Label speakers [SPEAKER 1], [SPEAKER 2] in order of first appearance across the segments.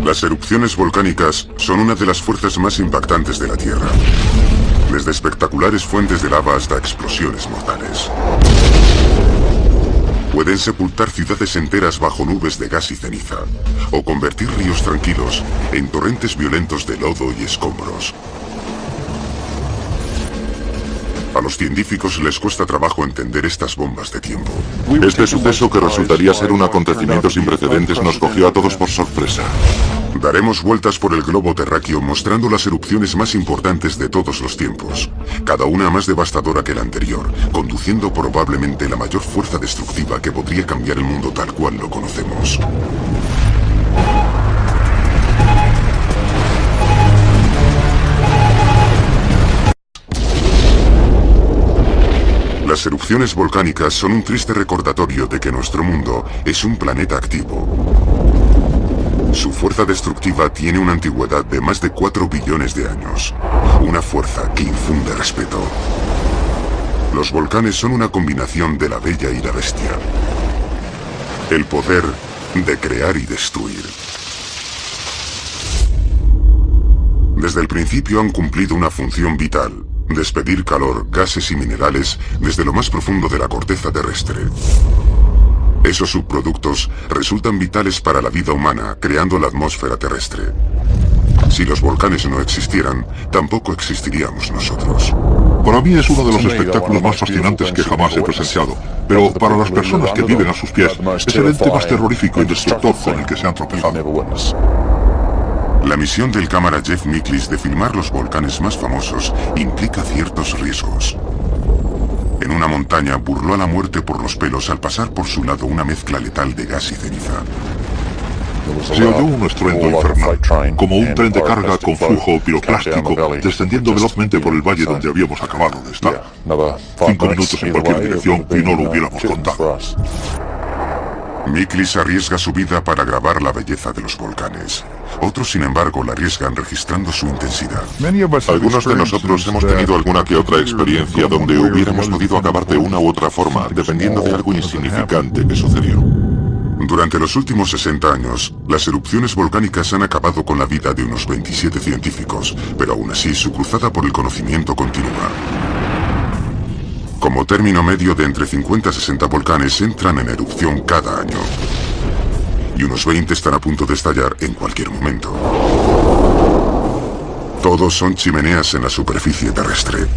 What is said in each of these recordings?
[SPEAKER 1] Las erupciones volcánicas son una de las fuerzas más impactantes de la Tierra. Desde espectaculares fuentes de lava hasta explosiones mortales. Pueden sepultar ciudades enteras bajo nubes de gas y ceniza, o convertir ríos tranquilos en torrentes violentos de lodo y escombros. A los científicos les cuesta trabajo entender estas bombas de tiempo.
[SPEAKER 2] Este suceso, que resultaría ser un acontecimiento sin precedentes, nos cogió a todos por sorpresa.
[SPEAKER 1] Daremos vueltas por el globo terráqueo mostrando las erupciones más importantes de todos los tiempos, cada una más devastadora que la anterior, conduciendo probablemente la mayor fuerza destructiva que podría cambiar el mundo tal cual lo conocemos. Las erupciones volcánicas son un triste recordatorio de que nuestro mundo es un planeta activo. Su fuerza destructiva tiene una antigüedad de más de 4 billones de años. Una fuerza que infunde respeto. Los volcanes son una combinación de la bella y la bestia. El poder de crear y destruir. Desde el principio han cumplido una función vital. Despedir calor, gases y minerales desde lo más profundo de la corteza terrestre. Esos subproductos resultan vitales para la vida humana, creando la atmósfera terrestre. Si los volcanes no existieran, tampoco existiríamos nosotros.
[SPEAKER 2] Para mí es uno de los espectáculos más fascinantes que jamás he presenciado, pero para las personas que viven a sus pies, es el ente más terrorífico y destructor con el que se han tropezado.
[SPEAKER 1] La misión del cámara Jeff Miklis de filmar los volcanes más famosos implica ciertos riesgos. En una montaña burló a la muerte por los pelos al pasar por su lado una mezcla letal de gas y ceniza.
[SPEAKER 2] Se oyó un estruendo infernal, como un tren de carga con flujo piroclástico descendiendo velozmente por el valle donde habíamos acabado de estar. 5 minutos en cualquier dirección y no lo hubiéramos contado.
[SPEAKER 1] Miklis arriesga su vida para grabar la belleza de los volcanes. Otros, sin embargo, la arriesgan registrando su intensidad.
[SPEAKER 2] Algunos de nosotros hemos tenido alguna que otra experiencia donde hubiéramos podido acabar de una u otra forma, dependiendo de algo insignificante que sucedió.
[SPEAKER 1] Durante los últimos 60 años, las erupciones volcánicas han acabado con la vida de unos 27 científicos, pero aún así su cruzada por el conocimiento continúa. Como término medio, de entre 50 a 60 volcanes entran en erupción cada año. Y unos 20 están a punto de estallar en cualquier momento. Todos son chimeneas en la superficie terrestre.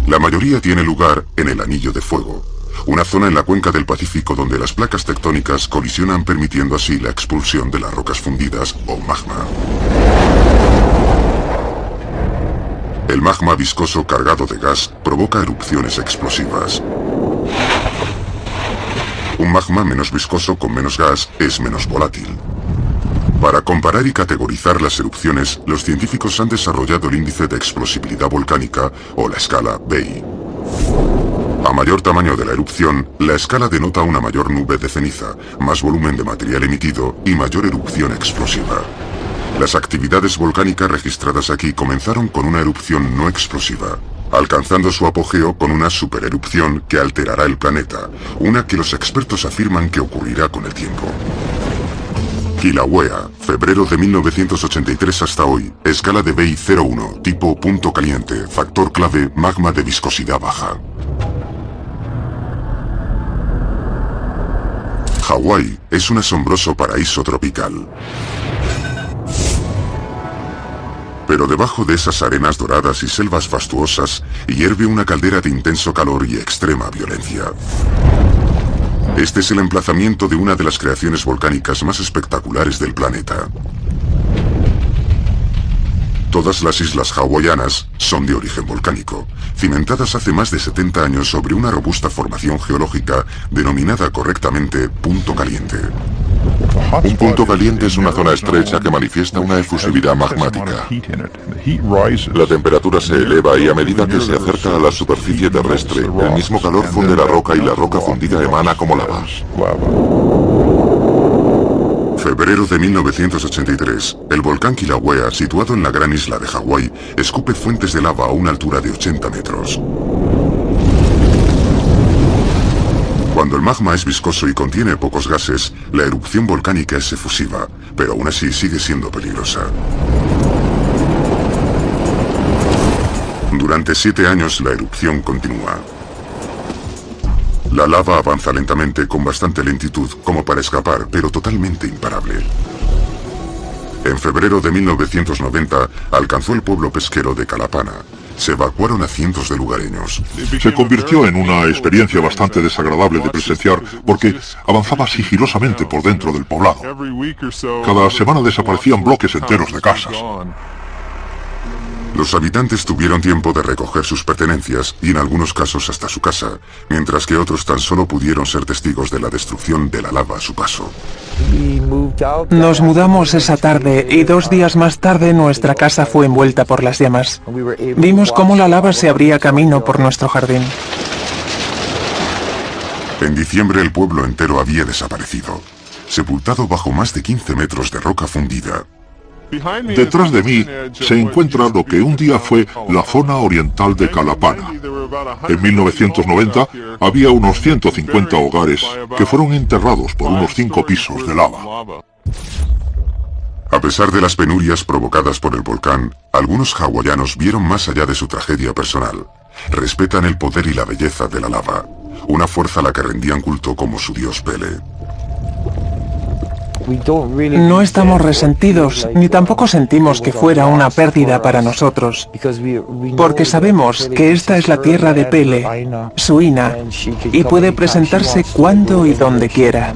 [SPEAKER 1] La mayoría tiene lugar en el Anillo de Fuego, una zona en la cuenca del Pacífico donde las placas tectónicas colisionan, permitiendo así la expulsión de las rocas fundidas o magma. El magma viscoso cargado de gas provoca erupciones explosivas. Un magma menos viscoso con menos gas es menos volátil. Para comparar y categorizar las erupciones, los científicos han desarrollado el índice de explosibilidad volcánica o la escala BEI. A mayor tamaño de la erupción, la escala denota una mayor nube de ceniza, más volumen de material emitido y mayor erupción explosiva. Las actividades volcánicas registradas aquí comenzaron con una erupción no explosiva, alcanzando su apogeo con una supererupción que alterará el planeta, una que los expertos afirman que ocurrirá con el tiempo. Kilauea, febrero de 1983 hasta hoy, escala de BEI 01, tipo punto caliente, factor clave, magma de viscosidad baja. Hawái es un asombroso paraíso tropical. Pero debajo de esas arenas doradas y selvas fastuosas, hierve una caldera de intenso calor y extrema violencia. Este es el emplazamiento de una de las creaciones volcánicas más espectaculares del planeta. Todas las islas hawaianas son de origen volcánico, cimentadas hace más de 70 años sobre una robusta formación geológica denominada correctamente punto caliente.
[SPEAKER 2] Un punto caliente es una zona estrecha que manifiesta una efusividad magmática. La temperatura se eleva y a medida que se acerca a la superficie terrestre, el mismo calor funde la roca y la roca fundida emana como lava.
[SPEAKER 1] Febrero de 1983, el volcán Kilauea, situado en la gran isla de Hawái, escupe fuentes de lava a una altura de 80 metros. Cuando el magma es viscoso y contiene pocos gases, la erupción volcánica es efusiva, pero aún así sigue siendo peligrosa. Durante 7 años la erupción continúa. La lava avanza lentamente con bastante lentitud como para escapar, pero totalmente imparable. En febrero de 1990 alcanzó el pueblo pesquero de Kalapana. Se evacuaron a cientos de lugareños.
[SPEAKER 2] Se convirtió en una experiencia bastante desagradable de presenciar porque avanzaba sigilosamente por dentro del poblado. Cada semana desaparecían bloques enteros de casas.
[SPEAKER 1] Los habitantes tuvieron tiempo de recoger sus pertenencias y en algunos casos hasta su casa, mientras que otros tan solo pudieron ser testigos de la destrucción de la lava a su paso.
[SPEAKER 3] Nos mudamos esa tarde y 2 días más tarde nuestra casa fue envuelta por las llamas. Vimos cómo la lava se abría camino por nuestro jardín.
[SPEAKER 1] En diciembre el pueblo entero había desaparecido, sepultado bajo más de 15 metros de roca fundida.
[SPEAKER 2] Detrás de mí se encuentra lo que un día fue la zona oriental de Kalapana. En 1990 había unos 150 hogares que fueron enterrados por unos 5 pisos de lava.
[SPEAKER 1] A pesar de las penurias provocadas por el volcán, algunos hawaianos vieron más allá de su tragedia personal. Respetan el poder y la belleza de la lava, una fuerza a la que rendían culto como su dios Pele.
[SPEAKER 3] No estamos resentidos, ni tampoco sentimos que fuera una pérdida para nosotros, porque sabemos que esta es la tierra de Pele, su Ina, y puede presentarse cuando y donde quiera.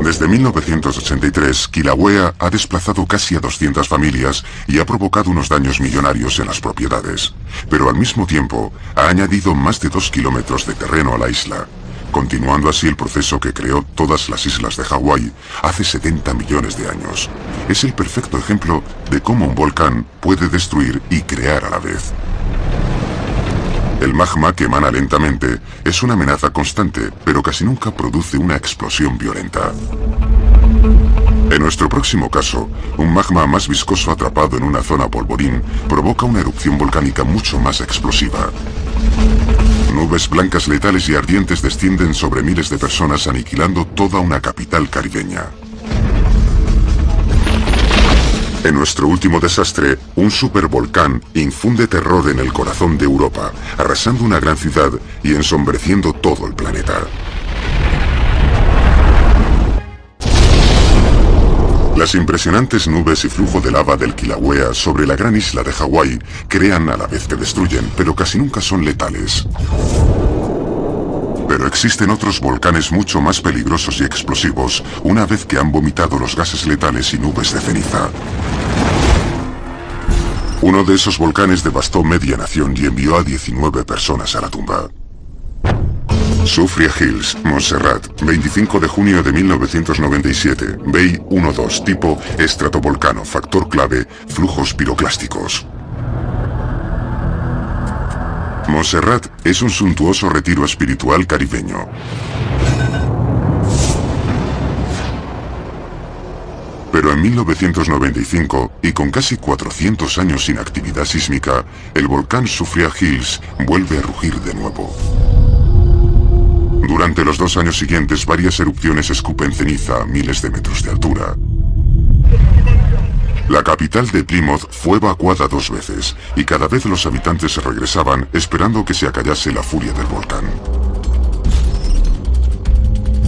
[SPEAKER 1] Desde 1983, Kilauea ha desplazado casi a 200 familias y ha provocado unos daños millonarios en las propiedades, pero al mismo tiempo ha añadido más de 2 kilómetros de terreno a la isla, continuando así el proceso que creó todas las islas de Hawái hace 70 millones de años. Es el perfecto ejemplo de cómo un volcán puede destruir y crear a la vez. El magma que emana lentamente es una amenaza constante, pero casi nunca produce una explosión violenta. En nuestro próximo caso, un magma más viscoso atrapado en una zona polvorín provoca una erupción volcánica mucho más explosiva. Nubes blancas letales y ardientes descienden sobre miles de personas aniquilando toda una capital caribeña. En nuestro último desastre, un supervolcán infunde terror en el corazón de Europa, arrasando una gran ciudad y ensombreciendo todo el planeta. Las impresionantes nubes y flujo de lava del Kilauea sobre la gran isla de Hawái crean a la vez que destruyen, pero casi nunca son letales. Pero existen otros volcanes mucho más peligrosos y explosivos una vez que han vomitado los gases letales y nubes de ceniza. Uno de esos volcanes devastó media nación y envió a 19 personas a la tumba. Soufriere Hills, Montserrat, 25 de junio de 1997, BEI 1-2, tipo estratovolcano, factor clave, flujos piroclásticos. Montserrat es un suntuoso retiro espiritual caribeño. Pero en 1995, y con casi 400 años sin actividad sísmica, el volcán Soufriere Hills vuelve a rugir de nuevo. Durante los 2 años siguientes, varias erupciones escupen ceniza a miles de metros de altura. La capital de Plymouth fue evacuada 2 veces, y cada vez los habitantes regresaban esperando que se acallase la furia del volcán.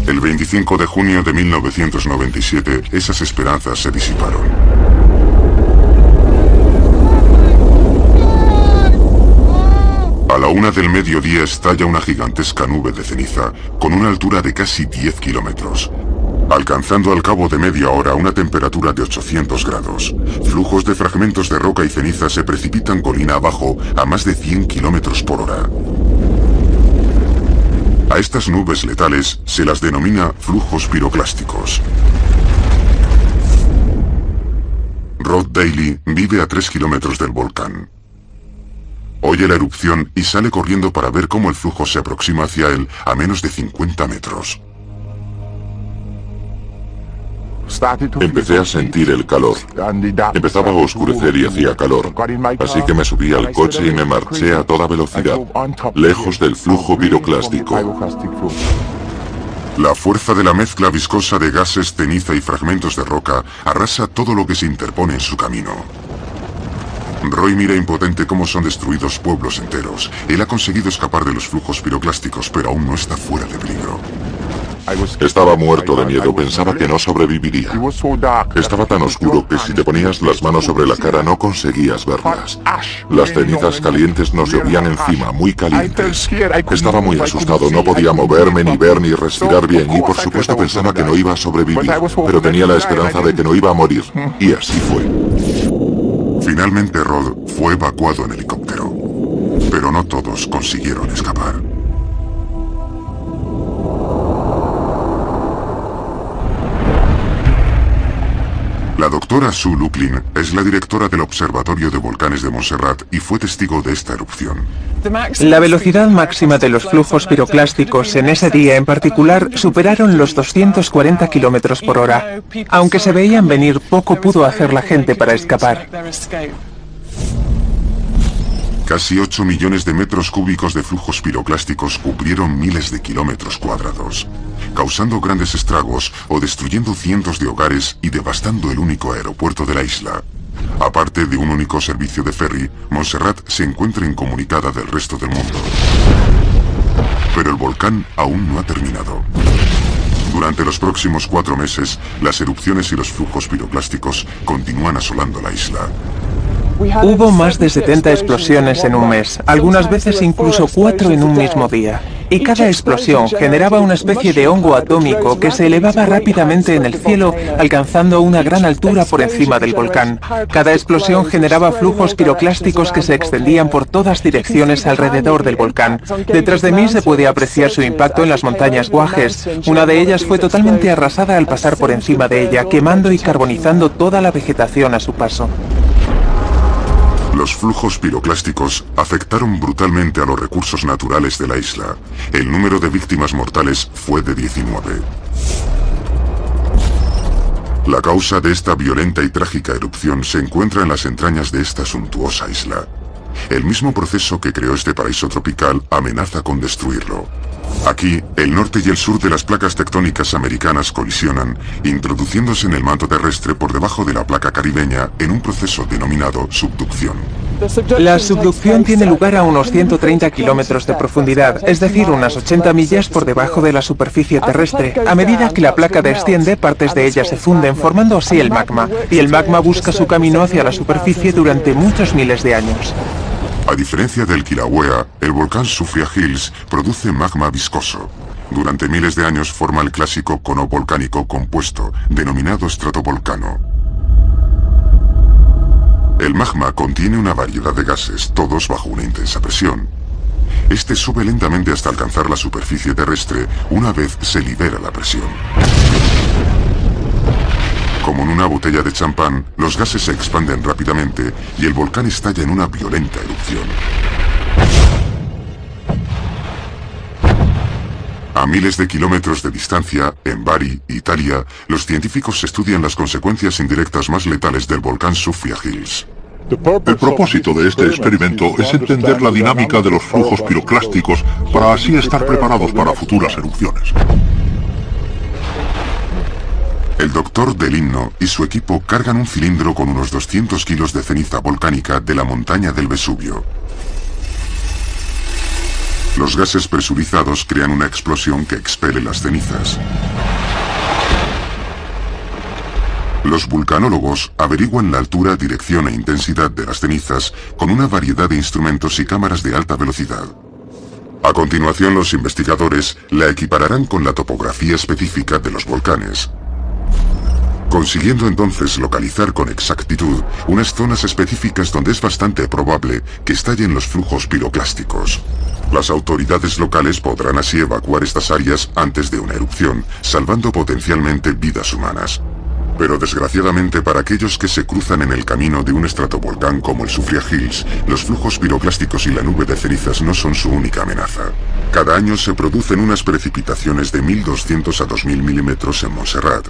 [SPEAKER 1] El 25 de junio de 1997, esas esperanzas se disiparon. A la 1 del mediodía estalla una gigantesca nube de ceniza, con una altura de casi 10 kilómetros, alcanzando al cabo de media hora una temperatura de 800 grados. Flujos de fragmentos de roca y ceniza se precipitan colina abajo a más de 100 kilómetros por hora. A estas nubes letales se las denomina flujos piroclásticos. Rod Daly vive a 3 kilómetros del volcán. Oye la erupción y sale corriendo para ver cómo el flujo se aproxima hacia él a menos de 50 metros. Empecé a sentir el calor. Empezaba a oscurecer y hacía calor. Así que me subí al coche y me marché a toda velocidad, lejos del flujo piroclástico. La fuerza de la mezcla viscosa de gases, ceniza y fragmentos de roca arrasa todo lo que se interpone en su camino. Roy mira impotente cómo son destruidos pueblos enteros. Él ha conseguido escapar de los flujos piroclásticos, pero aún no está fuera de peligro. Estaba muerto de miedo, pensaba que no sobreviviría. Estaba tan oscuro que si te ponías las manos sobre la cara no conseguías verlas. Las cenizas calientes nos llovían encima, muy calientes. Estaba muy asustado, no podía moverme, ni ver, ni respirar bien, y por supuesto pensaba que no iba a sobrevivir, pero tenía la esperanza de que no iba a morir. Y así fue. Finalmente Rod fue evacuado en helicóptero, pero no todos consiguieron escapar. La doctora Sue Luklin es la directora del Observatorio de Volcanes de Montserrat y fue testigo de esta erupción.
[SPEAKER 3] La velocidad máxima de los flujos piroclásticos en ese día en particular superaron los 240 kilómetros por hora. Aunque se veían venir, poco pudo hacer la gente para escapar.
[SPEAKER 1] Casi 8 millones de metros cúbicos de flujos piroclásticos cubrieron miles de kilómetros cuadrados, causando grandes estragos o destruyendo cientos de hogares y devastando el único aeropuerto de la isla. Aparte de un único servicio de ferry, Montserrat se encuentra incomunicada del resto del mundo. Pero el volcán aún no ha terminado. Durante los próximos 4 meses, las erupciones y los flujos piroclásticos continúan asolando la isla.
[SPEAKER 3] Hubo más de 70 explosiones en un mes, algunas veces incluso 4 en un mismo día. Y cada explosión generaba una especie de hongo atómico que se elevaba rápidamente en el cielo, alcanzando una gran altura por encima del volcán. Cada explosión generaba flujos piroclásticos que se extendían por todas direcciones alrededor del volcán. Detrás de mí se puede apreciar su impacto en las montañas Guajes. Una de ellas fue totalmente arrasada al pasar por encima de ella, quemando y carbonizando toda la vegetación a su paso.
[SPEAKER 1] Los flujos piroclásticos afectaron brutalmente a los recursos naturales de la isla. El número de víctimas mortales fue de 19. La causa de esta violenta y trágica erupción se encuentra en las entrañas de esta suntuosa isla. El mismo proceso que creó este paraíso tropical amenaza con destruirlo. Aquí, el norte y el sur de las placas tectónicas americanas colisionan, introduciéndose en el manto terrestre por debajo de la placa caribeña en un proceso denominado subducción.
[SPEAKER 3] La subducción tiene lugar a unos 130 kilómetros de profundidad, es decir, unas 80 millas por debajo de la superficie terrestre. A medida que la placa desciende, partes de ella se funden, formando así el magma, y el magma busca su camino hacia la superficie durante muchos miles de años.
[SPEAKER 1] A diferencia del Kilauea, el volcán Soufriere Hills produce magma viscoso. Durante miles de años forma el clásico cono volcánico compuesto, denominado estratovolcano. El magma contiene una variedad de gases, todos bajo una intensa presión. Este sube lentamente hasta alcanzar la superficie terrestre una vez se libera la presión. Como en una botella de champán, los gases se expanden rápidamente y el volcán estalla en una violenta erupción. A miles de kilómetros de distancia, en Bari, Italia, los científicos estudian las consecuencias indirectas más letales del volcán Soufriere Hills.
[SPEAKER 2] El propósito de este experimento es entender la dinámica de los flujos piroclásticos para así estar preparados para futuras erupciones.
[SPEAKER 1] El doctor Delinno y su equipo cargan un cilindro con unos 200 kilos de ceniza volcánica de la montaña del Vesubio. Los gases presurizados crean una explosión que expele las cenizas. Los vulcanólogos averiguan la altura, dirección e intensidad de las cenizas con una variedad de instrumentos y cámaras de alta velocidad. A continuación, los investigadores la equipararán con la topografía específica de los volcanes, consiguiendo entonces localizar con exactitud unas zonas específicas donde es bastante probable que estallen los flujos piroclásticos. Las autoridades locales podrán así evacuar estas áreas antes de una erupción, salvando potencialmente vidas humanas. Pero desgraciadamente para aquellos que se cruzan en el camino de un estratovolcán como el Soufriere Hills, los flujos piroclásticos y la nube de cenizas no son su única amenaza. Cada año se producen unas precipitaciones de 1200 a 2000 milímetros en Montserrat.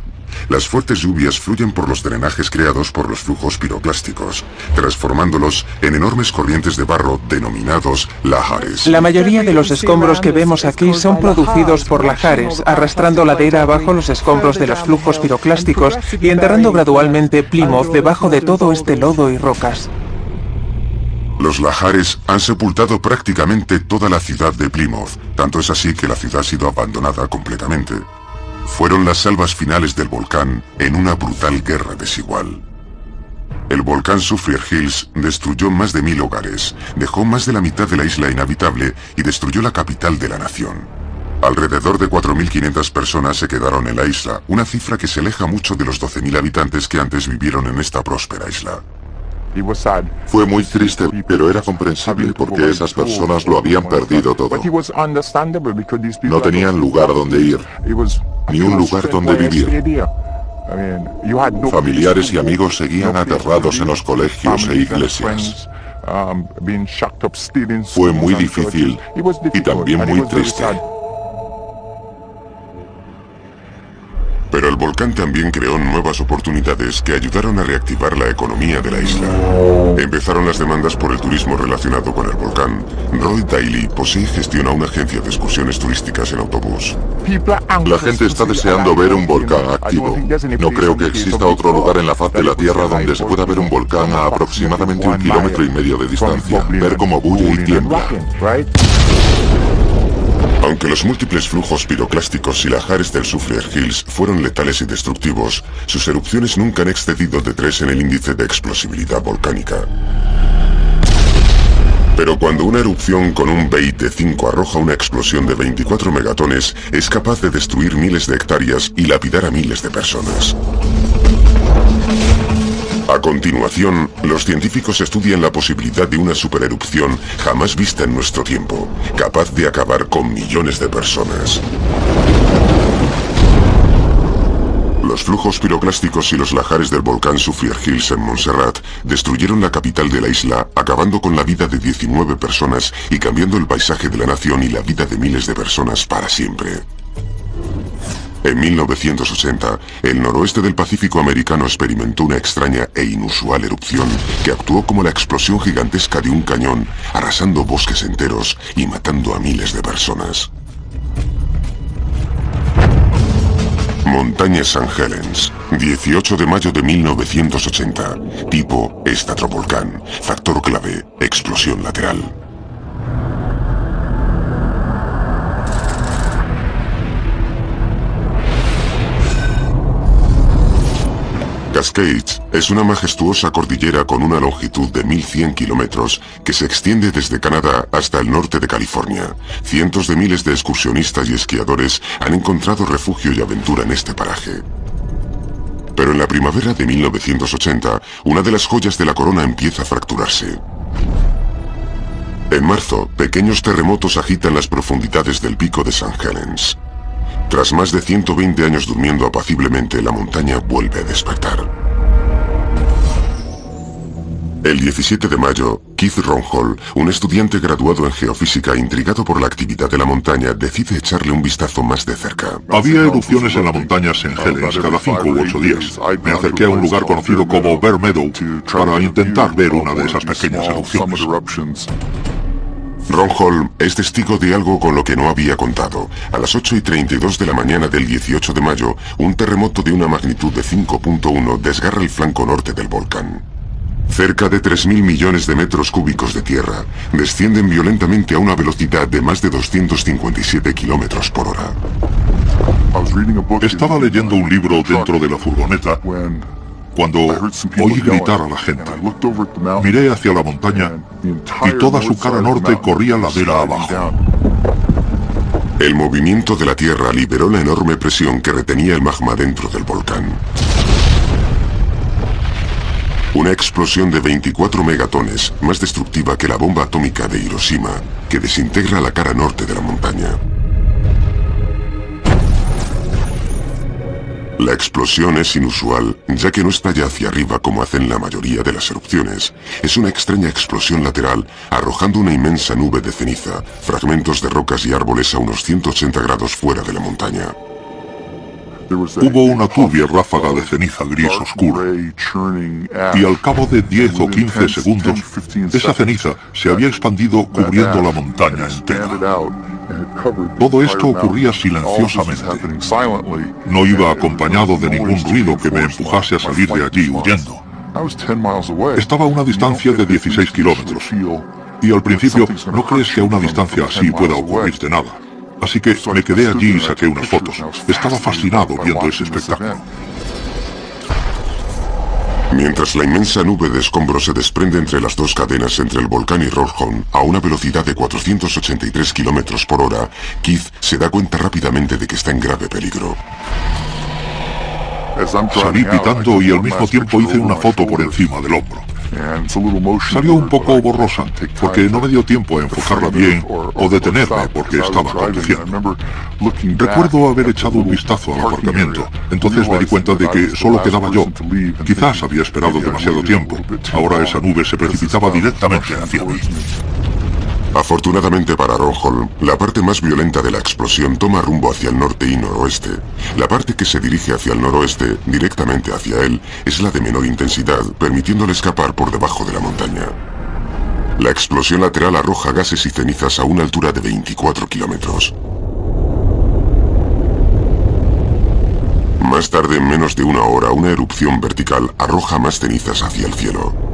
[SPEAKER 1] Las fuertes lluvias fluyen por los drenajes creados por los flujos piroclásticos, transformándolos en enormes corrientes de barro denominados lahares.
[SPEAKER 3] La mayoría de los escombros que vemos aquí son producidos por lahares, arrastrando ladera abajo los escombros de los flujos piroclásticos y enterrando gradualmente Plymouth debajo de todo este lodo y rocas.
[SPEAKER 1] Los lahares han sepultado prácticamente toda la ciudad de Plymouth, tanto es así que la ciudad ha sido abandonada completamente. Fueron las salvas finales del volcán en una brutal guerra desigual. El volcán Sulphur Hills destruyó más de 1000 hogares, dejó más de la mitad de la isla inhabitable y destruyó la capital de la nación. Alrededor de 4500 personas se quedaron en la isla, una cifra que se aleja mucho de los 12.000 habitantes que antes vivieron en esta próspera isla.
[SPEAKER 2] Fue muy triste, pero era comprensible porque esas personas lo habían perdido todo. No tenían lugar donde ir, ni un lugar donde vivir. Familiares y amigos seguían aterrados en los colegios e iglesias. Fue muy difícil y también muy triste.
[SPEAKER 1] Pero el volcán también creó nuevas oportunidades que ayudaron a reactivar la economía de la isla. Empezaron las demandas por el turismo relacionado con el volcán. Roy Daly posee y gestiona una agencia de excursiones turísticas en autobús.
[SPEAKER 2] La gente está deseando ver un volcán activo. No creo que exista otro lugar en la faz de la Tierra donde se pueda ver un volcán a aproximadamente 1,5 kilómetros de distancia. Ver cómo bulle y tiembla.
[SPEAKER 1] Aunque los múltiples flujos piroclásticos y lahares del Sulphur Hills fueron letales y destructivos, sus erupciones nunca han excedido de 3 en el índice de explosibilidad volcánica. Pero cuando una erupción con un BEIT de 5 arroja una explosión de 24 megatones, es capaz de destruir miles de hectáreas y lapidar a miles de personas. A continuación, los científicos estudian la posibilidad de una supererupción jamás vista en nuestro tiempo, capaz de acabar con millones de personas. Los flujos piroclásticos y los lahares del volcán Sulphur Hills en Montserrat destruyeron la capital de la isla, acabando con la vida de 19 personas y cambiando el paisaje de la nación y la vida de miles de personas para siempre. En 1980, el noroeste del Pacífico americano experimentó una extraña e inusual erupción que actuó como la explosión gigantesca de un cañón, arrasando bosques enteros y matando a miles de personas. Montaña St. Helens, 18 de mayo de 1980. Tipo estratovolcán. Factor clave, explosión lateral. Cascades es una majestuosa cordillera con una longitud de 1100 kilómetros que se extiende desde Canadá hasta el norte de California. Cientos de miles de excursionistas y esquiadores han encontrado refugio y aventura en este paraje. Pero en la primavera de 1980, una de las joyas de la corona empieza a fracturarse. En marzo, pequeños terremotos agitan las profundidades del pico de St. Helens. Tras más de 120 años durmiendo apaciblemente, la montaña vuelve a despertar. El 17 de mayo, Keith Ronhol, un estudiante graduado en geofísica intrigado por la actividad de la montaña, decide echarle un vistazo más de cerca.
[SPEAKER 2] Había erupciones en la montaña St. Helens cada 5 u 8 días. Me acerqué a un lugar conocido como Bear Meadow para intentar ver una de esas pequeñas erupciones.
[SPEAKER 1] Ronhol es testigo de algo con lo que no había contado. A las 8:32 de la mañana del 18 de mayo, un terremoto de una magnitud de 5.1 desgarra el flanco norte del volcán. Cerca de 3.000 millones de metros cúbicos de tierra descienden violentamente a una velocidad de más de 257 kilómetros por hora.
[SPEAKER 2] Estaba leyendo un libro dentro de la furgoneta cuando oí gritar a la gente. Miré hacia la montaña y toda su cara norte corría ladera abajo.
[SPEAKER 1] El movimiento de la Tierra liberó la enorme presión que retenía el magma dentro del volcán. Una explosión de 24 megatones, más destructiva que la bomba atómica de Hiroshima, que desintegra la cara norte de la montaña. La explosión es inusual, ya que no estalla hacia arriba como hacen la mayoría de las erupciones. Es una extraña explosión lateral, arrojando una inmensa nube de ceniza, fragmentos de rocas y árboles a unos 180 grados fuera de la montaña.
[SPEAKER 2] Hubo una turbia ráfaga de ceniza gris oscuro, y al cabo de 10 o 15 segundos, esa ceniza se había expandido cubriendo la montaña entera. Todo esto ocurría silenciosamente. No iba acompañado de ningún ruido que me empujase a salir de allí huyendo. Estaba a una distancia de 16 kilómetros, y al principio no crees que a una distancia así pueda ocurrirte nada. Así que me quedé allí y saqué unas fotos. Estaba fascinado viendo ese espectáculo.
[SPEAKER 1] Mientras la inmensa nube de escombros se desprende entre las dos cadenas entre el volcán y Rollholm a una velocidad de 483 kilómetros por hora, Keith se da cuenta rápidamente de que está en grave peligro.
[SPEAKER 2] Salí pitando y al mismo tiempo hice una foto por encima del hombro. Salió un poco borrosa, porque no me dio tiempo a enfocarla bien o detenerme porque estaba conduciendo. Recuerdo haber echado un vistazo al aparcamiento, entonces me di cuenta de que solo quedaba yo. Quizás había esperado demasiado tiempo. Ahora esa nube se precipitaba directamente hacia mí.
[SPEAKER 1] Afortunadamente para Rollholm, la parte más violenta de la explosión toma rumbo hacia el norte y noroeste. La parte que se dirige hacia el noroeste, directamente hacia él, es la de menor intensidad, permitiéndole escapar por debajo de la montaña. La explosión lateral arroja gases y cenizas a una altura de 24 kilómetros. Más tarde, en menos de una hora, una erupción vertical arroja más cenizas hacia el cielo.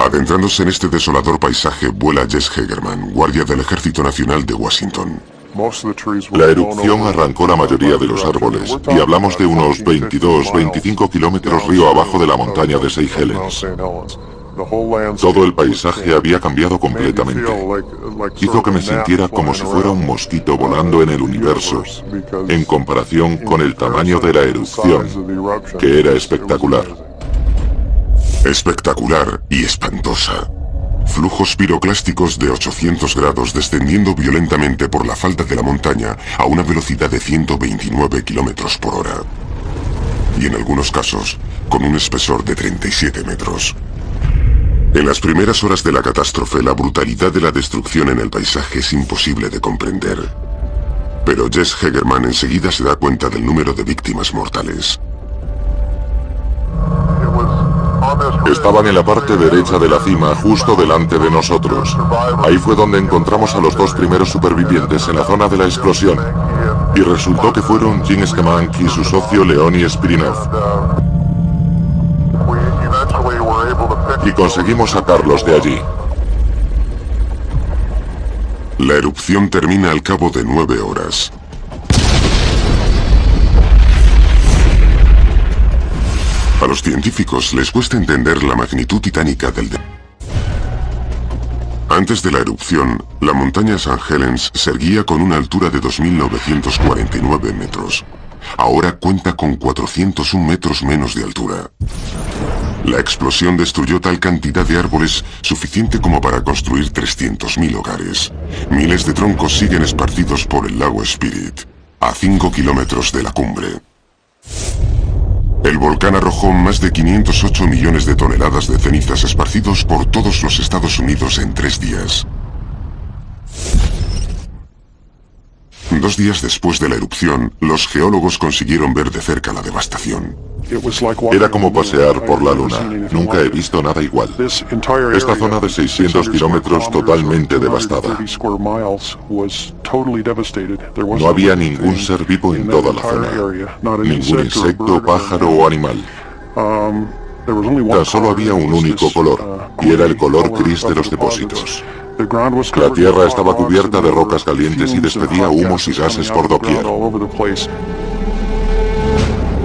[SPEAKER 1] Adentrándose en este desolador paisaje, vuela Jess Hegerman, guardia del Ejército Nacional de Washington.
[SPEAKER 4] La erupción arrancó la mayoría de los árboles, y hablamos de unos 22-25 kilómetros río abajo de la montaña de St. Helens. Todo el paisaje había cambiado completamente. Hizo que me sintiera como si fuera un mosquito volando en el universo, en comparación con el tamaño de la erupción, que era espectacular.
[SPEAKER 1] Espectacular y espantosa. Flujos piroclásticos de 800 grados descendiendo violentamente por la falda de la montaña a una velocidad de 129 kilómetros por hora. Y en algunos casos, con un espesor de 37 metros. En las primeras horas de la catástrofe, la brutalidad de la destrucción en el paisaje es imposible de comprender. Pero Jess Hegerman enseguida se da cuenta del número de víctimas mortales.
[SPEAKER 4] Estaban en la parte derecha de la cima, justo delante de nosotros. Ahí fue donde encontramos a los dos primeros supervivientes en la zona de la explosión. Y resultó que fueron Jim Schemank y su socio Leonid Spirinov. Y conseguimos sacarlos de allí.
[SPEAKER 1] La erupción termina al cabo de 9 horas. A los científicos les cuesta entender la magnitud titánica del Antes de la erupción, la montaña St. Helens se erguía con una altura de 2.949 metros. Ahora cuenta con 401 metros menos de altura. La explosión destruyó tal cantidad de árboles suficiente como para construir 300.000 hogares. Miles de troncos siguen esparcidos por el lago Spirit, a 5 kilómetros de la cumbre. El volcán arrojó más de 508 millones de toneladas de cenizas esparcidos por todos los Estados Unidos en 3 días. 2 días después de la erupción, los geólogos consiguieron ver de cerca la devastación.
[SPEAKER 4] Era como pasear por la luna. Nunca he visto nada igual. Esta zona de 600 kilómetros totalmente devastada. No había ningún ser vivo en toda la zona. Ningún insecto, pájaro o animal. Tan solo había un único color, y era el color gris de los depósitos. La tierra estaba cubierta de rocas calientes y despedía humos y gases por doquier.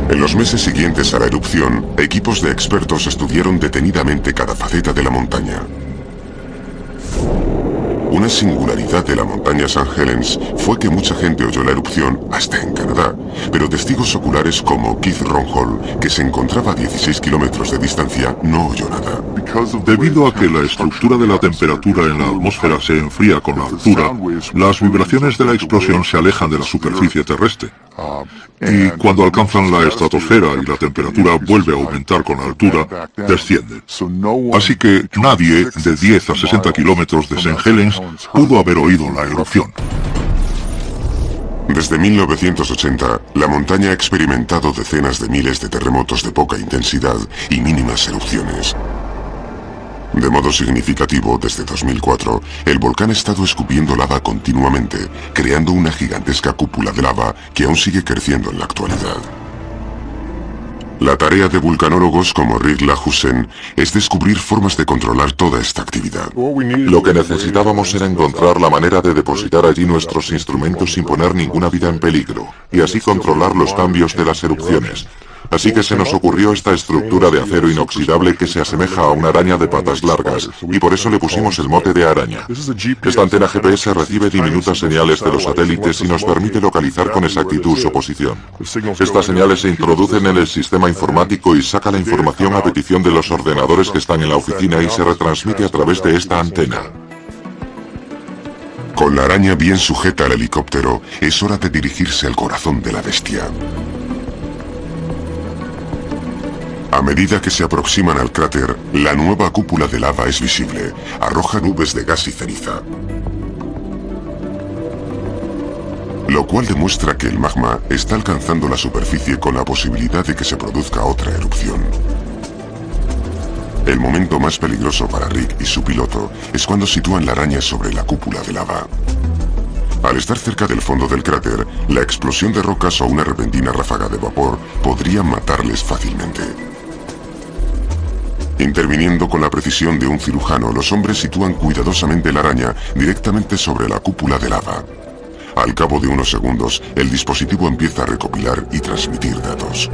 [SPEAKER 1] En los meses siguientes a la erupción, equipos de expertos estudiaron detenidamente cada faceta de la montaña. Una singularidad de la montaña St. Helens fue que mucha gente oyó la erupción hasta en Canadá, pero testigos oculares como Keith Ronhol, que se encontraba a 16 kilómetros de distancia, no oyó nada.
[SPEAKER 2] Debido a que la estructura de la temperatura en la atmósfera se enfría con la altura, las vibraciones de la explosión se alejan de la superficie terrestre. Y cuando alcanzan la estratosfera y la temperatura vuelve a aumentar con la altura, descienden. Así que nadie de 10 a 60 kilómetros de St. Helens pudo haber oído la erupción.
[SPEAKER 1] Desde 1980, la montaña ha experimentado decenas de miles de terremotos de poca intensidad y mínimas erupciones. De modo significativo, desde 2004, el volcán ha estado escupiendo lava continuamente, creando una gigantesca cúpula de lava que aún sigue creciendo en la actualidad. La tarea de vulcanólogos como Rick Lahusen es descubrir formas de controlar toda esta actividad.
[SPEAKER 4] Lo que necesitábamos era encontrar la manera de depositar allí nuestros instrumentos sin poner ninguna vida en peligro, y así controlar los cambios de las erupciones. Así que se nos ocurrió esta estructura de acero inoxidable que se asemeja a una araña de patas largas, y por eso le pusimos el mote de araña. Esta antena GPS recibe diminutas señales de los satélites y nos permite localizar con exactitud su posición. Estas señales se introducen en el sistema informático y saca la información a petición de los ordenadores que están en la oficina y se retransmite a través de esta antena.
[SPEAKER 1] Con la araña bien sujeta al helicóptero, es hora de dirigirse al corazón de la bestia. A medida que se aproximan al cráter, la nueva cúpula de lava es visible. Arroja nubes de gas y ceniza, lo cual demuestra que el magma está alcanzando la superficie con la posibilidad de que se produzca otra erupción. El momento más peligroso para Rick y su piloto es cuando sitúan la araña sobre la cúpula de lava. Al estar cerca del fondo del cráter, la explosión de rocas o una repentina ráfaga de vapor podrían matarles fácilmente. Interviniendo con la precisión de un cirujano, los hombres sitúan cuidadosamente la araña directamente sobre la cúpula de lava. Al cabo de unos segundos, el dispositivo empieza a recopilar y transmitir datos.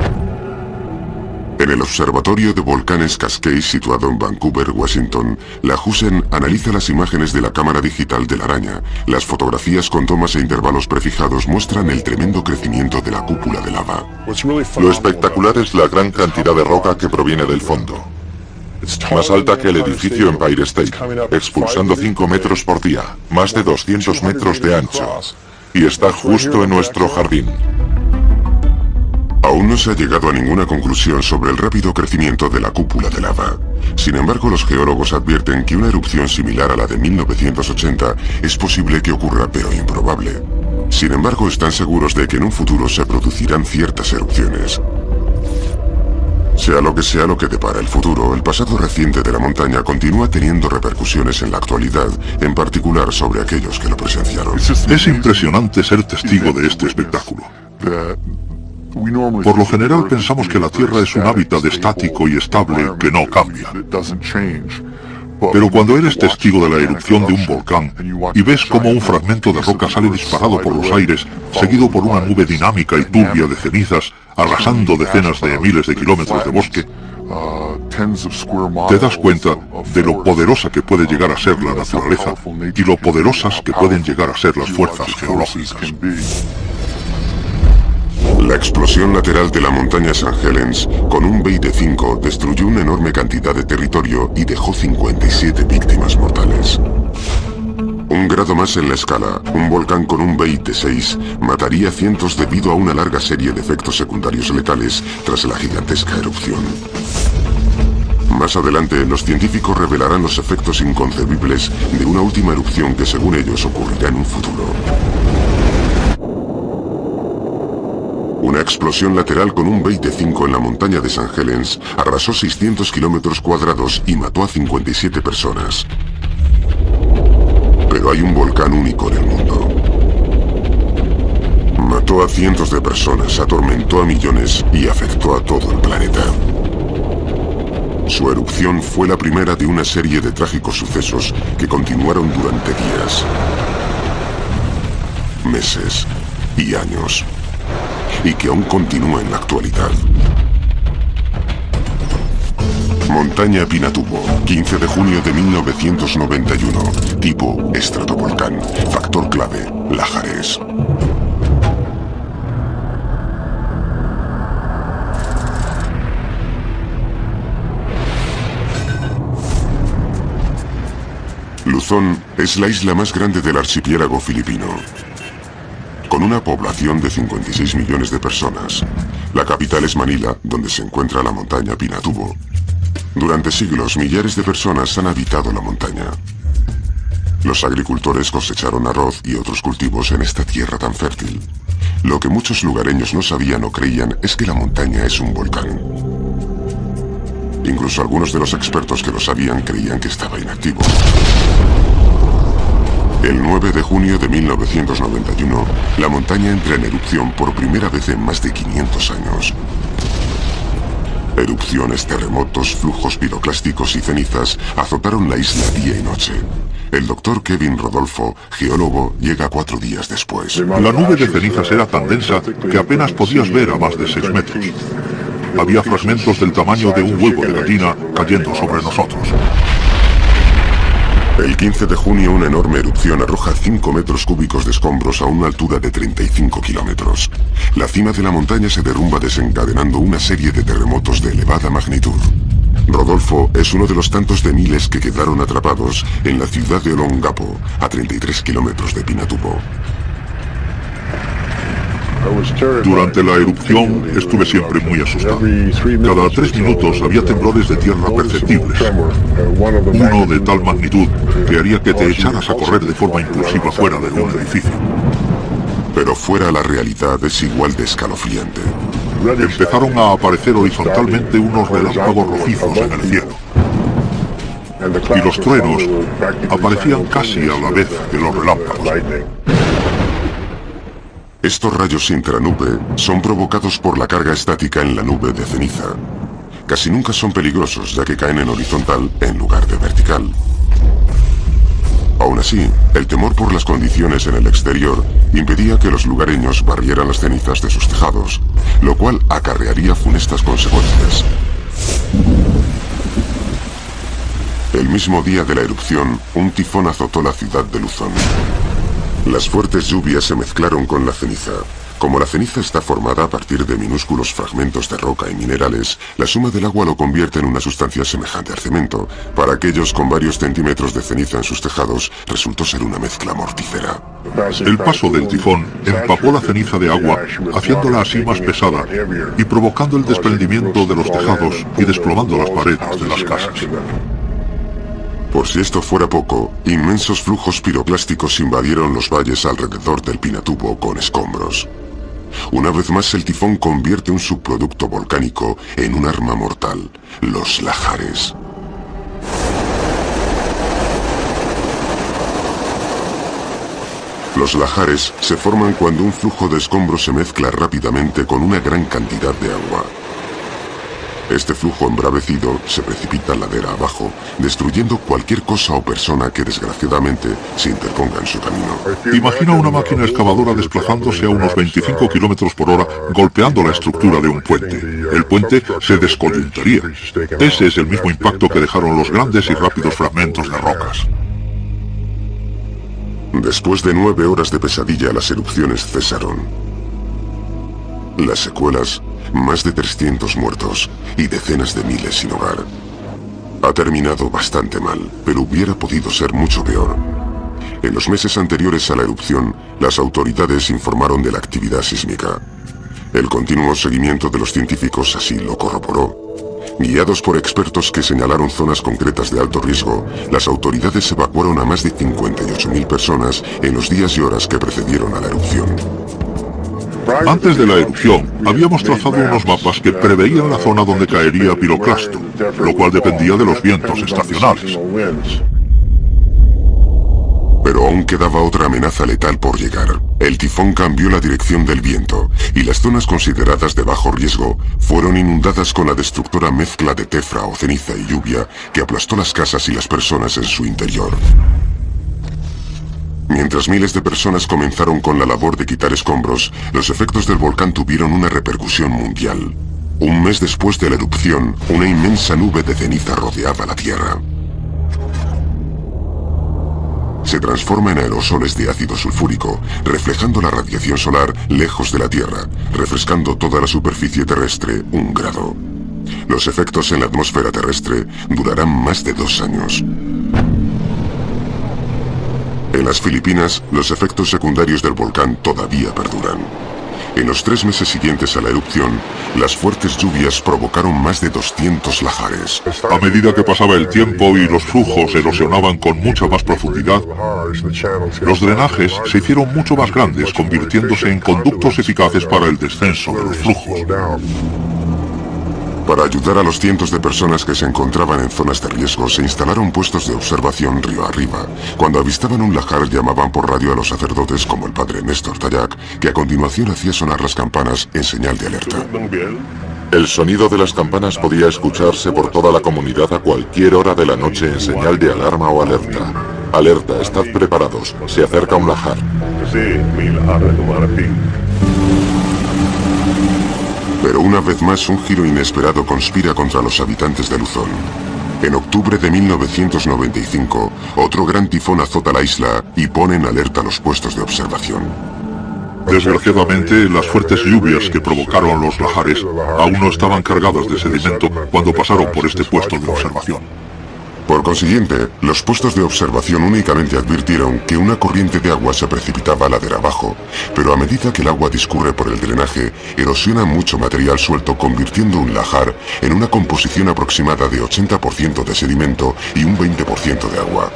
[SPEAKER 1] En el Observatorio de Volcanes Cascade, situado en Vancouver, Washington, Lahusen analiza las imágenes de la cámara digital de la araña. Las fotografías con tomas e intervalos prefijados muestran el tremendo crecimiento de la cúpula de lava.
[SPEAKER 4] Lo espectacular es la gran cantidad de roca que proviene del fondo. Más alta que el edificio Empire State, expulsando 5 metros por día, más de 200 metros de ancho. Y está justo en nuestro jardín.
[SPEAKER 1] Aún no se ha llegado a ninguna conclusión sobre el rápido crecimiento de la cúpula de lava. Sin embargo, los geólogos advierten que una erupción similar a la de 1980 es posible que ocurra, pero improbable. Sin embargo, están seguros de que en un futuro se producirán ciertas erupciones. Sea lo que depara el futuro, el pasado reciente de la montaña continúa teniendo repercusiones en la actualidad, en particular sobre aquellos que lo presenciaron.
[SPEAKER 2] Es impresionante ser testigo de este espectáculo. Por lo general pensamos que la Tierra es un hábitat estático y estable que no cambia. Pero cuando eres testigo de la erupción de un volcán y ves cómo un fragmento de roca sale disparado por los aires, seguido por una nube dinámica y turbia de cenizas, arrasando decenas de miles de kilómetros de bosque, te das cuenta de lo poderosa que puede llegar a ser la naturaleza y lo poderosas que pueden llegar a ser las fuerzas geológicas.
[SPEAKER 1] La explosión lateral de la montaña St. Helens, con un BEI de 5, destruyó una enorme cantidad de territorio y dejó 57 víctimas mortales. Un grado más en la escala, un volcán con un BEI de 6 mataría a cientos debido a una larga serie de efectos secundarios letales tras la gigantesca erupción. Más adelante, los científicos revelarán los efectos inconcebibles de una última erupción que según ellos ocurrirá en un futuro. Una explosión lateral con un BEI de 5 en la montaña de St. Helens arrasó 600 kilómetros cuadrados y mató a 57 personas. Pero hay un volcán único en el mundo. Mató a cientos de personas, atormentó a millones y afectó a todo el planeta. Su erupción fue la primera de una serie de trágicos sucesos que continuaron durante días, meses y años, y que aún continúa en la actualidad. Montaña Pinatubo, 15 de junio de 1991. Tipo estratovolcán. Factor clave, lahares. Luzón es la isla más grande del archipiélago filipino. Con una población de 56 millones de personas. La capital es Manila, donde se encuentra la montaña Pinatubo. Durante siglos, millares de personas han habitado la montaña. Los agricultores cosecharon arroz y otros cultivos en esta tierra tan fértil. Lo que muchos lugareños no sabían o creían es que la montaña es un volcán. Incluso algunos de los expertos que lo sabían creían que estaba inactivo. El 9 de junio de 1991, la montaña entra en erupción por primera vez en más de 500 años. Erupciones, terremotos, flujos piroclásticos y cenizas azotaron la isla día y noche. El doctor Kevin Rodolfo, geólogo, llega 4 días después.
[SPEAKER 2] La nube de cenizas era tan densa que apenas podías ver a más de 6 metros. Había fragmentos del tamaño de un huevo de gallina cayendo sobre nosotros.
[SPEAKER 1] El 15 de junio, una enorme erupción arroja 5 metros cúbicos de escombros a una altura de 35 kilómetros. La cima de la montaña se derrumba desencadenando una serie de terremotos de elevada magnitud. Rodolfo es uno de los tantos de miles que quedaron atrapados en la ciudad de Olongapo, a 33 kilómetros de Pinatubo.
[SPEAKER 2] Durante la erupción estuve siempre muy asustado. Cada 3 minutos había temblores de tierra perceptibles. Uno de tal magnitud que haría que te echaras a correr de forma impulsiva fuera de un edificio.
[SPEAKER 1] Pero fuera la realidad es igual de escalofriante.
[SPEAKER 2] Empezaron a aparecer horizontalmente unos relámpagos rojizos en el cielo. Y los truenos aparecían casi a la vez que los relámpagos.
[SPEAKER 1] Estos rayos intranube son provocados por la carga estática en la nube de ceniza. Casi nunca son peligrosos ya que caen en horizontal en lugar de vertical. Aún así, el temor por las condiciones en el exterior impedía que los lugareños barrieran las cenizas de sus tejados, lo cual acarrearía funestas consecuencias. El mismo día de la erupción, un tifón azotó la ciudad de Luzón. Las fuertes lluvias se mezclaron con la ceniza. Como la ceniza está formada a partir de minúsculos fragmentos de roca y minerales, la suma del agua lo convierte en una sustancia semejante al cemento. Para aquellos con varios centímetros de ceniza en sus tejados, resultó ser una mezcla mortífera.
[SPEAKER 2] El paso del tifón empapó la ceniza de agua, haciéndola así más pesada y provocando el desprendimiento de los tejados y desplomando las paredes de las casas.
[SPEAKER 1] Por si esto fuera poco, inmensos flujos piroclásticos invadieron los valles alrededor del Pinatubo con escombros. Una vez más el tifón convierte un subproducto volcánico en un arma mortal, los lahares. Los lahares se forman cuando un flujo de escombros se mezcla rápidamente con una gran cantidad de agua. Este flujo embravecido se precipita ladera abajo, destruyendo cualquier cosa o persona que desgraciadamente se interponga en su camino.
[SPEAKER 2] Imagina una máquina excavadora desplazándose a unos 25 kilómetros por hora, golpeando la estructura de un puente. El puente se descoyuntaría. Ese es el mismo impacto que dejaron los grandes y rápidos fragmentos de rocas.
[SPEAKER 1] Después de 9 horas de pesadilla, las erupciones cesaron. Las secuelas, más de 300 muertos y decenas de miles sin hogar. Ha terminado bastante mal, pero hubiera podido ser mucho peor. En los meses anteriores a la erupción, las autoridades informaron de la actividad sísmica. El continuo seguimiento de los científicos así lo corroboró. Guiados por expertos que señalaron zonas concretas de alto riesgo, las autoridades evacuaron a más de 58.000 personas en los días y horas que precedieron a la erupción.
[SPEAKER 2] Antes de la erupción, habíamos trazado unos mapas que preveían la zona donde caería piroclasto, lo cual dependía de los vientos estacionales.
[SPEAKER 1] Pero aún quedaba otra amenaza letal por llegar. El tifón cambió la dirección del viento, y las zonas consideradas de bajo riesgo fueron inundadas con la destructora mezcla de tefra o ceniza y lluvia que aplastó las casas y las personas en su interior. Mientras miles de personas comenzaron con la labor de quitar escombros, los efectos del volcán tuvieron una repercusión mundial. Un mes después de la erupción, una inmensa nube de ceniza rodeaba la Tierra. Se transforma en aerosoles de ácido sulfúrico, reflejando la radiación solar lejos de la Tierra, refrescando toda la superficie terrestre 1 grado. Los efectos en la atmósfera terrestre durarán más de 2 años. En las Filipinas, los efectos secundarios del volcán todavía perduran. En los 3 meses siguientes a la erupción, las fuertes lluvias provocaron más de 200 lahares.
[SPEAKER 2] A medida que pasaba el tiempo y los flujos erosionaban con mucha más profundidad, los drenajes se hicieron mucho más grandes, convirtiéndose en conductos eficaces para el descenso de los flujos.
[SPEAKER 1] Para ayudar a los cientos de personas que se encontraban en zonas de riesgo, se instalaron puestos de observación río arriba. Cuando avistaban un lahar, llamaban por radio a los sacerdotes como el padre Néstor Tayac, que a continuación hacía sonar las campanas en señal de alerta.
[SPEAKER 4] El sonido de las campanas podía escucharse por toda la comunidad a cualquier hora de la noche en señal de alarma o alerta. Alerta, estad preparados, se acerca un lahar.
[SPEAKER 1] Pero una vez más un giro inesperado conspira contra los habitantes de Luzón. En octubre de 1995, otro gran tifón azota la isla y pone en alerta los puestos de observación.
[SPEAKER 2] Desgraciadamente, las fuertes lluvias que provocaron los lahares aún no estaban cargadas de sedimento cuando pasaron por este puesto de observación.
[SPEAKER 1] Por consiguiente, los puestos de observación únicamente advirtieron que una corriente de agua se precipitaba ladera abajo, pero a medida que el agua discurre por el drenaje, erosiona mucho material suelto, convirtiendo un lahar en una composición aproximada de 80% de sedimento y un 20% de agua.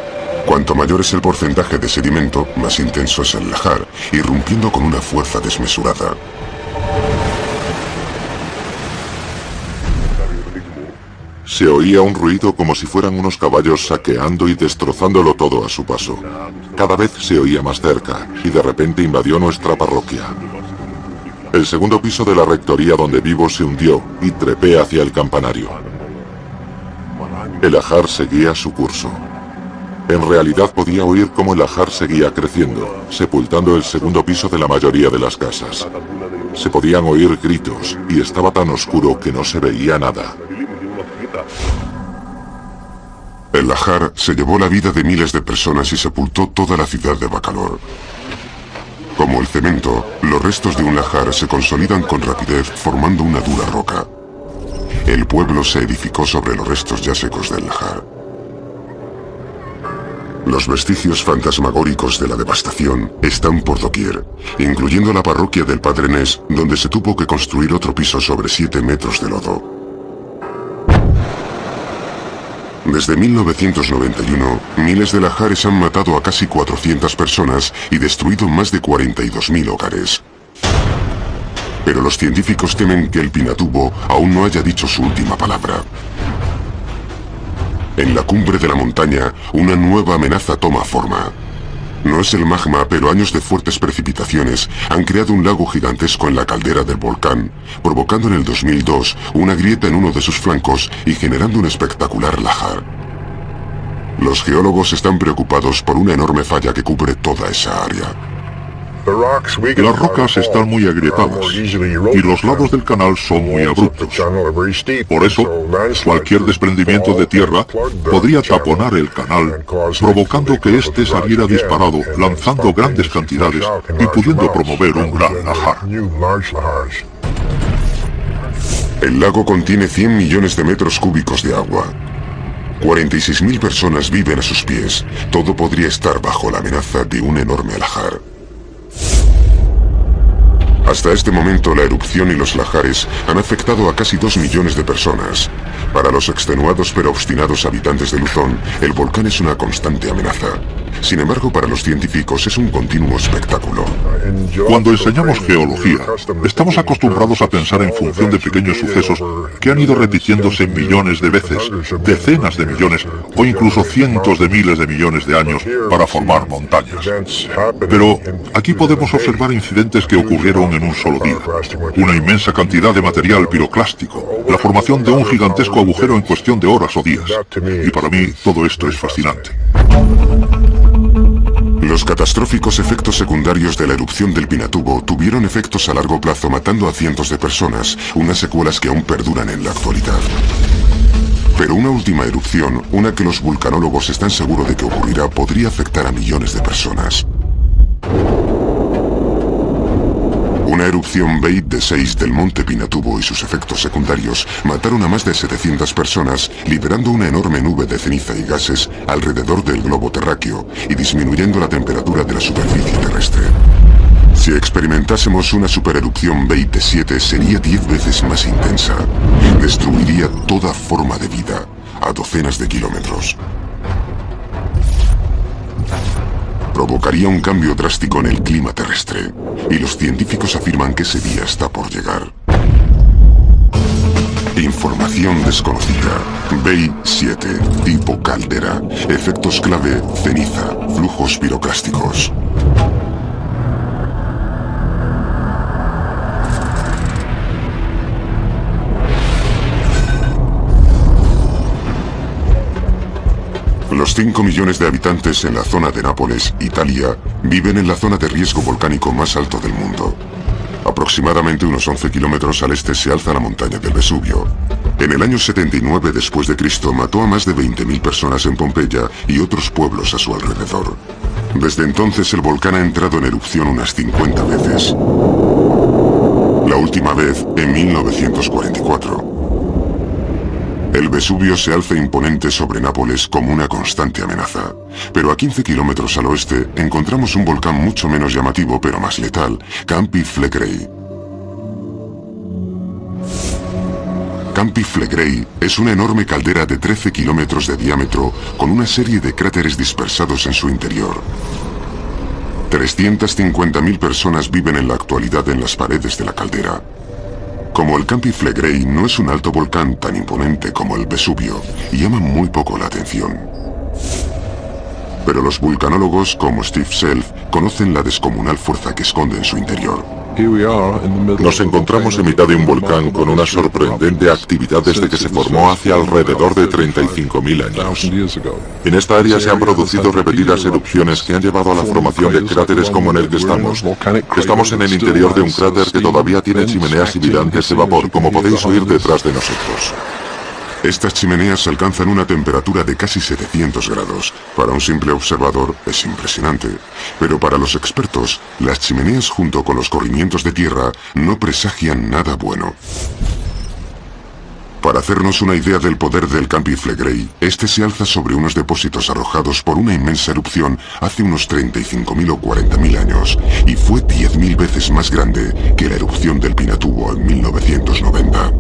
[SPEAKER 1] Cuanto mayor es el porcentaje de sedimento, más intenso es el lahar, irrumpiendo con una fuerza desmesurada.
[SPEAKER 4] Se oía un ruido como si fueran unos caballos saqueando y destrozándolo todo a su paso. Cada vez se oía más cerca, y de repente invadió nuestra parroquia. El segundo piso de la rectoría donde vivo se hundió, y trepé hacia el campanario. El lahar seguía su curso. En realidad podía oír cómo el lahar seguía creciendo, sepultando el segundo piso de la mayoría de las casas. Se podían oír gritos, y estaba tan oscuro que no se veía nada.
[SPEAKER 1] El lahar se llevó la vida de miles de personas y sepultó toda la ciudad de Bacolor. Como el cemento, los restos de un lahar se consolidan con rapidez formando una dura roca. El pueblo se edificó sobre los restos ya secos del lahar. Los vestigios fantasmagóricos de la devastación están por doquier, incluyendo la parroquia del Padre Nés, donde se tuvo que construir otro piso sobre 7 metros de lodo. Desde 1991, miles de lahares han matado a casi 400 personas y destruido más de 42.000 hogares. Pero los científicos temen que el Pinatubo aún no haya dicho su última palabra. En la cumbre de la montaña, una nueva amenaza toma forma. No es el magma, pero años de fuertes precipitaciones han creado un lago gigantesco en la caldera del volcán, provocando en el 2002 una grieta en uno de sus flancos y generando un espectacular lahar. Los geólogos están preocupados por una enorme falla que cubre toda esa área.
[SPEAKER 2] Las rocas están muy agrietadas y los lados del canal son muy abruptos. Por eso, cualquier desprendimiento de tierra podría taponar el canal, provocando que éste saliera disparado, lanzando grandes cantidades y pudiendo promover un gran lahar.
[SPEAKER 1] El lago contiene 100 millones de metros cúbicos de agua. 46.000 personas viven a sus pies. Todo podría estar bajo la amenaza de un enorme lahar. Hasta este momento la erupción y los lahares han afectado a casi 2 millones de personas. Para los extenuados pero obstinados habitantes de Luzón, el volcán es una constante amenaza. Sin embargo, para los científicos es un continuo espectáculo.
[SPEAKER 2] Cuando enseñamos geología, estamos acostumbrados a pensar en función de pequeños sucesos que han ido repitiéndose millones de veces, decenas de millones o incluso cientos de miles de millones de años para formar montañas. Pero aquí podemos observar incidentes que ocurrieron en un solo día. Una inmensa cantidad de material piroclástico, la formación de un gigantesco agujero en cuestión de horas o días. Y para mí todo esto es fascinante.
[SPEAKER 1] Los catastróficos efectos secundarios de la erupción del Pinatubo tuvieron efectos a largo plazo matando a cientos de personas, unas secuelas que aún perduran en la actualidad. Pero una última erupción, una que los vulcanólogos están seguros de que ocurrirá, podría afectar a millones de personas. Una Una erupción Beit 6 del monte Pinatubo y sus efectos secundarios mataron a más de 700 personas, liberando una enorme nube de ceniza y gases alrededor del globo terráqueo y disminuyendo la temperatura de la superficie terrestre. Si experimentásemos una supererupción Beit 7 sería 10 veces más intensa. Destruiría toda forma de vida a docenas de kilómetros. Provocaría un cambio drástico en el clima terrestre, y los científicos afirman que ese día está por llegar. Información desconocida. Beit 7, tipo caldera. Efectos clave, ceniza, flujos piroclásticos. Los 5 millones de habitantes en la zona de Nápoles, Italia, viven en la zona de riesgo volcánico más alto del mundo. Aproximadamente unos 11 kilómetros al este se alza la montaña del Vesubio. En el año 79 después de Cristo mató a más de 20.000 personas en Pompeya y otros pueblos a su alrededor. Desde entonces el volcán ha entrado en erupción unas 50 veces. La última vez en 1944. El Vesubio se alza imponente sobre Nápoles como una constante amenaza. Pero a 15 kilómetros al oeste encontramos un volcán mucho menos llamativo pero más letal, Campi Flegrei. Campi Flegrei es una enorme caldera de 13 kilómetros de diámetro con una serie de cráteres dispersados en su interior. 350.000 personas viven en la actualidad en las paredes de la caldera. Como el Campi Flegrei no es un alto volcán tan imponente como el Vesubio, llama muy poco la atención. Pero los vulcanólogos como Steve Self conocen la descomunal fuerza que esconde en su interior.
[SPEAKER 4] Nos encontramos en mitad de un volcán con una sorprendente actividad desde que se formó hace alrededor de 35.000 años. En esta área se han producido repetidas erupciones que han llevado a la formación de cráteres como en el que estamos. Estamos en el interior de un cráter que todavía tiene chimeneas hibridantes de vapor, como podéis oír detrás de nosotros.
[SPEAKER 1] Estas chimeneas alcanzan una temperatura de casi 700 grados. Para un simple observador es impresionante. Pero para los expertos, las chimeneas junto con los corrimientos de tierra no presagian nada bueno. Para hacernos una idea del poder del Campi Flegrei, este se alza sobre unos depósitos arrojados por una inmensa erupción hace unos 35.000 o 40.000 años, y fue 10.000 veces más grande que la erupción del Pinatubo en 1990.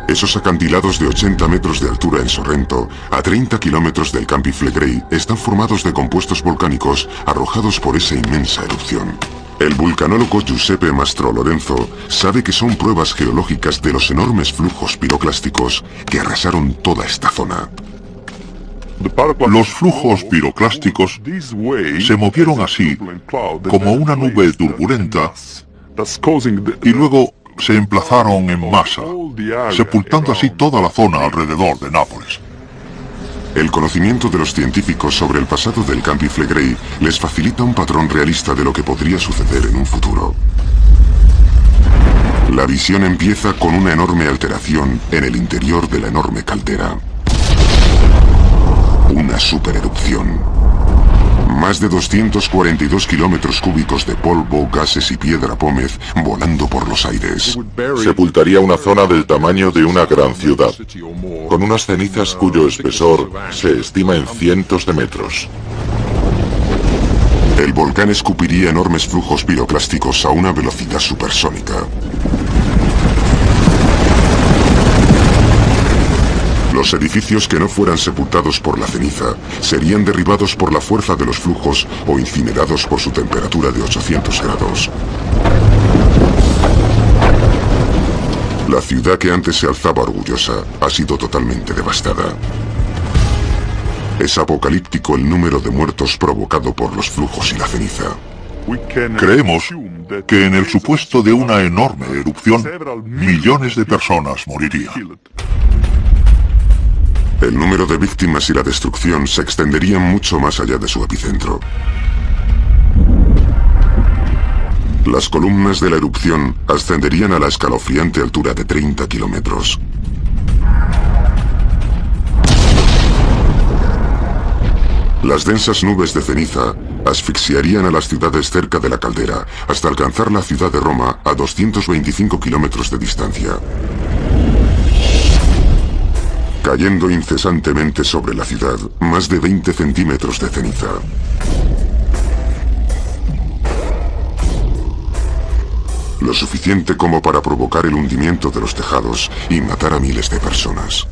[SPEAKER 1] Esos acantilados de 80 metros de altura en Sorrento, a 30 kilómetros del Campi Flegrei, están formados de compuestos volcánicos arrojados por esa inmensa erupción. El vulcanólogo Giuseppe Mastro Lorenzo sabe que son pruebas geológicas de los enormes flujos piroclásticos que arrasaron toda esta zona.
[SPEAKER 2] Los flujos piroclásticos se movieron así, como una nube turbulenta, y luego se emplazaron en masa, sepultando así toda la zona alrededor de Nápoles.
[SPEAKER 1] El conocimiento de los científicos sobre el pasado del Campi Flegrei les facilita un patrón realista de lo que podría suceder en un futuro. La visión empieza con una enorme alteración en el interior de la enorme caldera. Una supererupción. Más de 242 kilómetros cúbicos de polvo, gases y piedra pómez volando por los aires.
[SPEAKER 4] Sepultaría una zona del tamaño de una gran ciudad, con unas cenizas cuyo espesor se estima en cientos de metros.
[SPEAKER 1] El volcán escupiría enormes flujos piroclásticos a una velocidad supersónica. Los edificios que no fueran sepultados por la ceniza serían derribados por la fuerza de los flujos o incinerados por su temperatura de 800 grados. La ciudad que antes se alzaba orgullosa ha sido totalmente devastada. Es apocalíptico el número de muertos provocado por los flujos y la ceniza.
[SPEAKER 2] Creemos que en el supuesto de una enorme erupción, millones de personas morirían.
[SPEAKER 1] El número de víctimas y la destrucción se extenderían mucho más allá de su epicentro. Las columnas de la erupción ascenderían a la escalofriante altura de 30 kilómetros. Las densas nubes de ceniza Asfixiarían a las ciudades cerca de la caldera, hasta alcanzar la ciudad de Roma a 225 kilómetros de distancia, cayendo incesantemente sobre la ciudad más de 20 centímetros de ceniza. Lo suficiente como para provocar el hundimiento de los tejados y matar a miles de personas.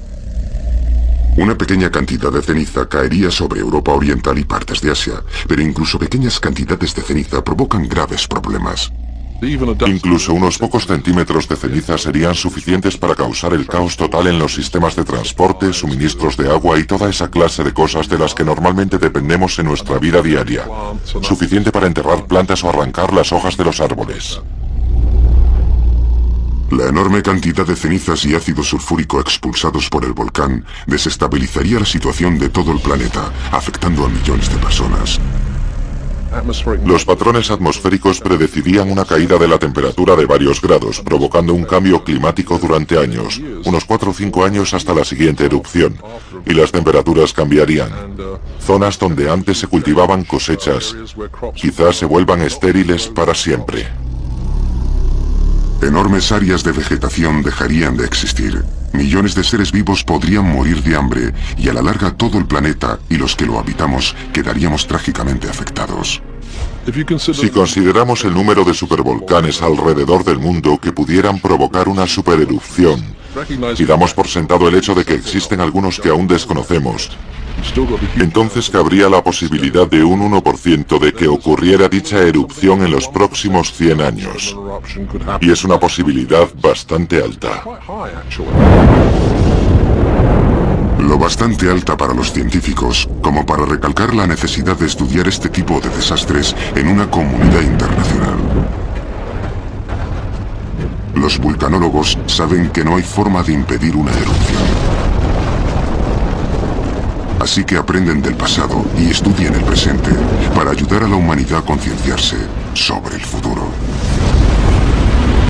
[SPEAKER 1] Una pequeña cantidad de ceniza caería sobre Europa Oriental y partes de Asia, pero incluso pequeñas cantidades de ceniza provocan graves problemas.
[SPEAKER 4] Incluso unos pocos centímetros de ceniza serían suficientes para causar el caos total en los sistemas de transporte, suministros de agua y toda esa clase de cosas de las que normalmente dependemos en nuestra vida diaria. Suficiente para enterrar plantas o arrancar las hojas de los árboles.
[SPEAKER 1] La enorme cantidad de cenizas y ácido sulfúrico expulsados por el volcán desestabilizaría la situación de todo el planeta, afectando a millones de personas.
[SPEAKER 4] Los patrones atmosféricos predecirían una caída de la temperatura de varios grados, provocando un cambio climático durante años, unos 4 o 5 años hasta la siguiente erupción, y las temperaturas cambiarían. Zonas donde antes se cultivaban cosechas, quizás se vuelvan estériles para siempre.
[SPEAKER 1] Enormes áreas de vegetación dejarían de existir. Millones de seres vivos podrían morir de hambre y a la larga todo el planeta y los que lo habitamos quedaríamos trágicamente afectados.
[SPEAKER 4] Si consideramos el número de supervolcanes alrededor del mundo que pudieran provocar una supererupción, y damos por sentado el hecho de que existen algunos que aún desconocemos, entonces cabría la posibilidad de un 1% de que ocurriera dicha erupción en los próximos 100 años. Y es una posibilidad bastante alta.
[SPEAKER 1] Lo bastante alta para los científicos, como para recalcar la necesidad de estudiar este tipo de desastres en una comunidad internacional. Los vulcanólogos saben que no hay forma de impedir una erupción. Así que aprenden del pasado y estudian el presente para ayudar a la humanidad a concienciarse sobre el futuro.